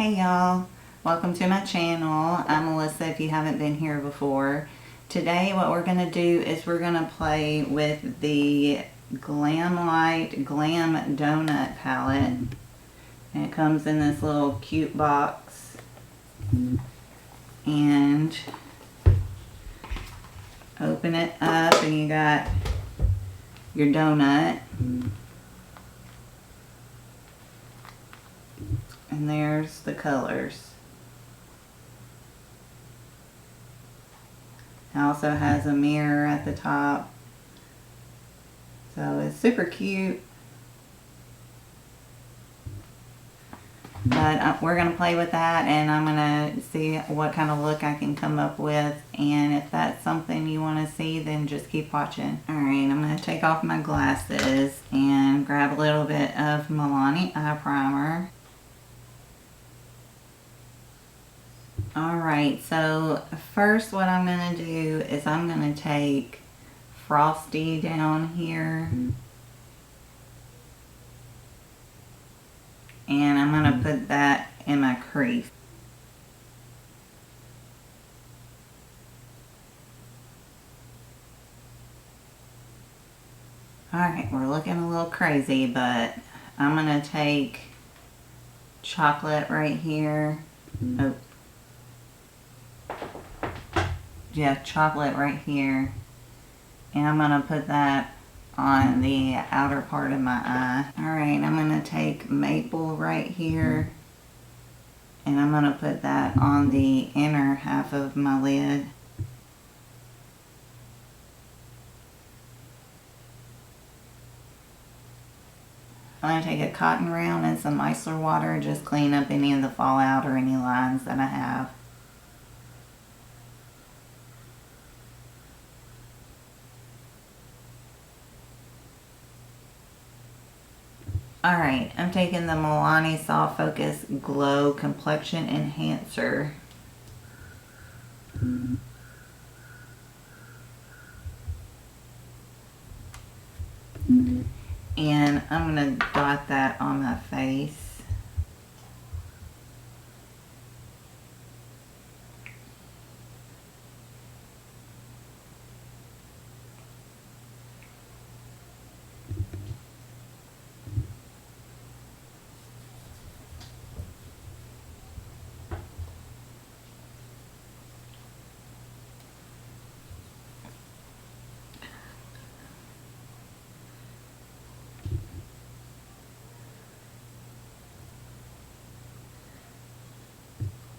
Hey y'all, welcome to my channel. I'm Melissa if you haven't been here before. Today what we're going to do is we're going to play with the Glam Lite Glam Donut palette. And it comes in this little cute box. And open it up and you got your donut. And there's the colors. It also has a mirror at the top. So it's super cute. But we're going to play with that and I'm going to see what kind of look I can come up with. And if that's something you want to see, then just keep watching. Alright, I'm going to take off my glasses and grab a little bit of Milani eye primer. Alright, so first what I'm going to do is I'm going to take Frosty down here. And I'm going to put that in my crease. Alright, we're looking a little crazy, but I'm going to take chocolate right here. Oh. Yeah, chocolate right here. And I'm going to put that on the outer part of my eye. Alright, I'm going to take maple right here. And I'm going to put that on the inner half of my lid. I'm going to take a cotton round and some micellar water and just clean up any of the fallout or any lines that I have. Alright, I'm taking the Milani Soft Focus Glow Complexion Enhancer. And I'm going to dot that on my face.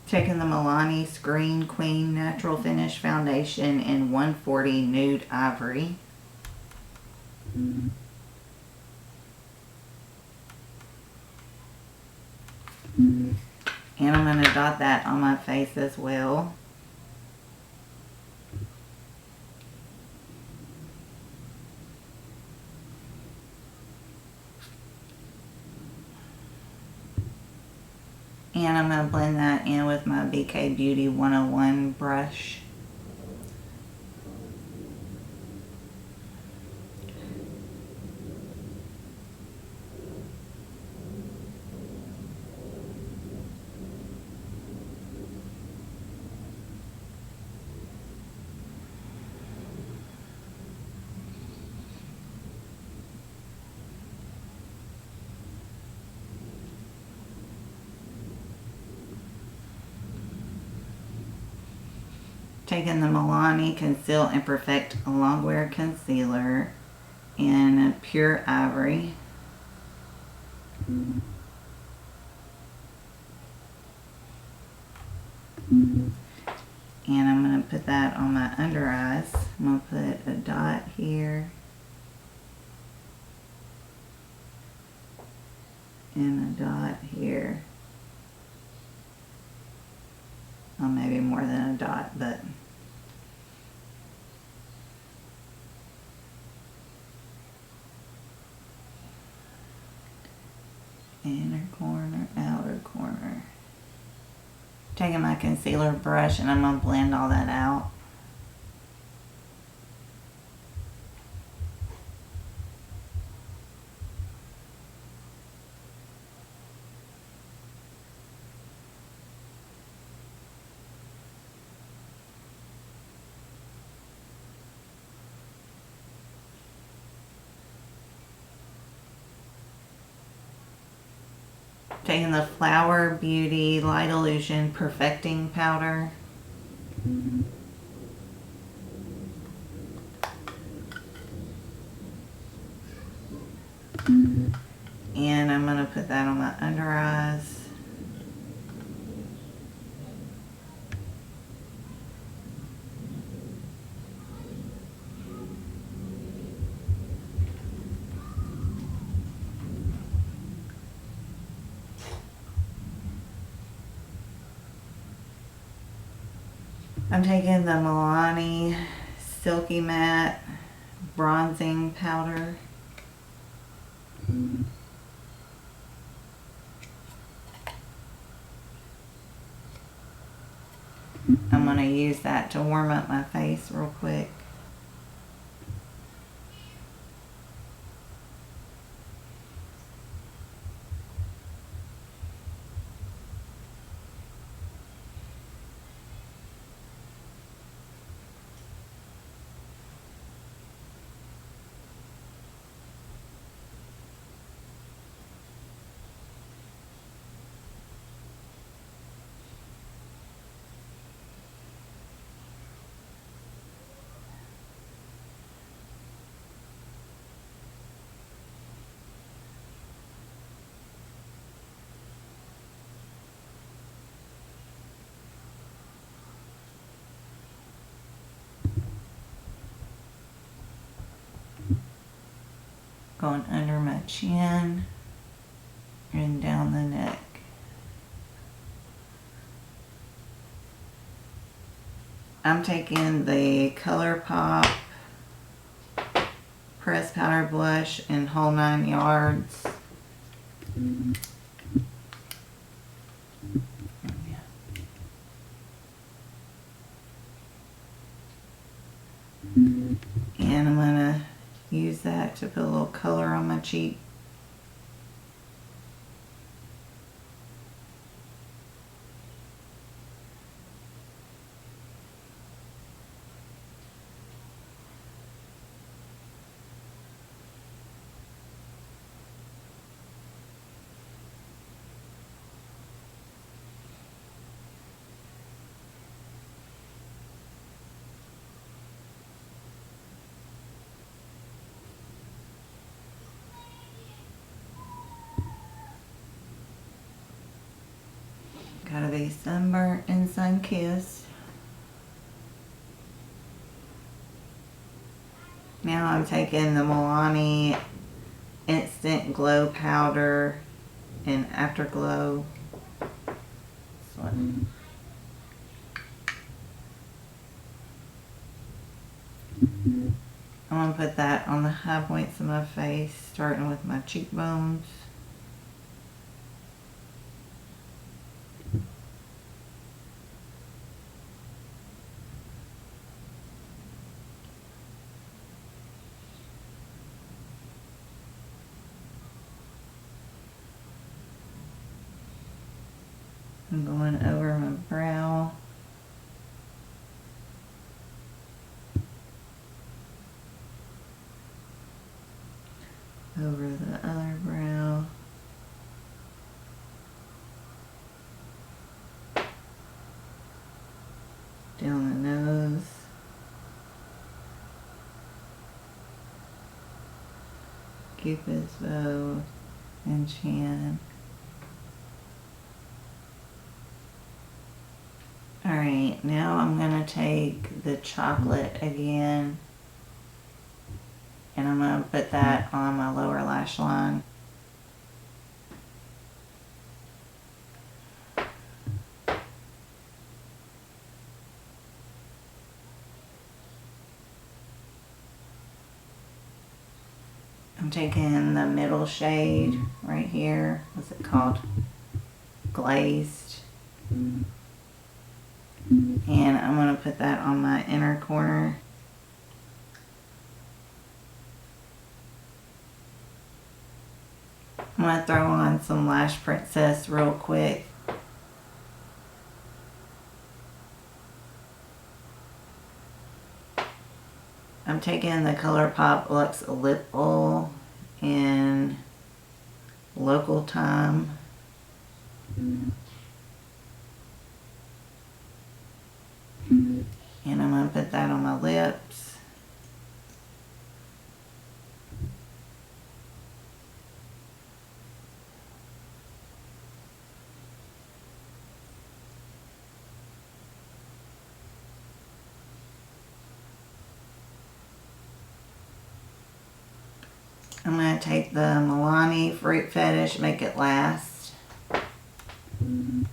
Taking the Milani Screen Queen Natural Finish Foundation in 140 Nude Ivory. And I'm going to dot that on my face as well. And I'm going to blend that in with my BK Beauty 101 brush. Taking the Milani Conceal and Perfect Longwear Concealer in Pure Ivory. And I'm going to put that on my under eyes. I'm going to put a dot here. And a dot here. Well, maybe more than a dot, but inner corner, outer corner. Taking my concealer brush and I'm going to blend all that out. Taking the Flower Beauty Light Illusion Perfecting Powder. And I'm going to put that on my under eyes. I'm taking the Milani Silky Matte Bronzing Powder. I'm going to use that to warm up my face real quick. Going under my chin and down the neck. I'm taking the ColourPop Press Powder Blush in Whole 9 Yards. And I'm going to use that to put a little color on my cheek. Gotta be sunburnt and sun-kissed. Now I'm taking the Milani Instant Glow Powder in Afterglow. This one. I'm gonna put that on the high points of my face, starting with my cheekbones. I'm going over my brow. Over the other brow. Down the nose. Cupid's bow and chin. Alright, now I'm going to take the chocolate again and I'm going to put that on my lower lash line. I'm taking the middle shade right here. What's it called? Glazed. And I'm going to put that on my inner corner. I'm going to throw on some Lash Princess real quick. I'm taking the ColourPop Luxe Lip Oil in Local Time. And I'm going to put that on my lips. I'm going to take the Milani Fruit Fetish, Make It Last. And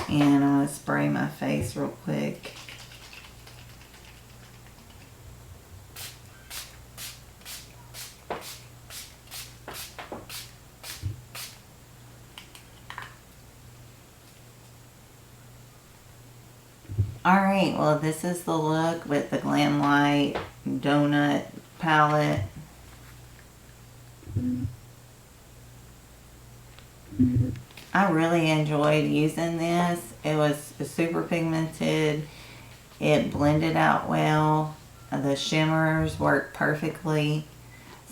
I'm going to spray my face real quick. Alright, well this is the look with the Glam Lite Donut palette. I really enjoyed using this. It was super pigmented. It blended out well. The shimmers worked perfectly.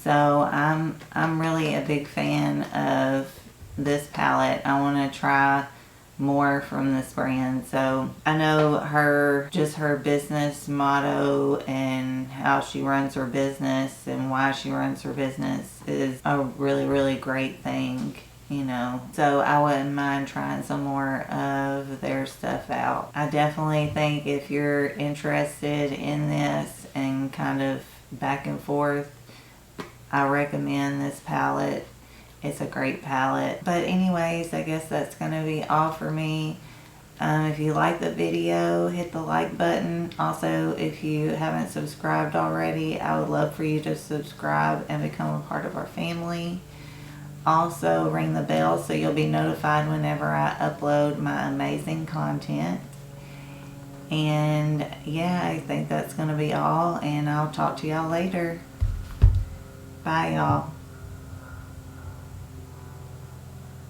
So I'm really a big fan of this palette. I want to try more from this brand. So I know her business motto and how she runs her business and why she runs her business is a really great thing, you know. So I wouldn't mind trying some more of their stuff out. I definitely think if you're interested in this and kind of back and forth, I recommend this palette. It's a great palette. But anyways, I guess that's going to be all for me. If you like the video, hit the like button. Also, if you haven't subscribed already, I would love for you to subscribe and become a part of our family. Also, ring the bell so you'll be notified whenever I upload my amazing content. And yeah, I think that's going to be all. And I'll talk to y'all later. Bye, y'all.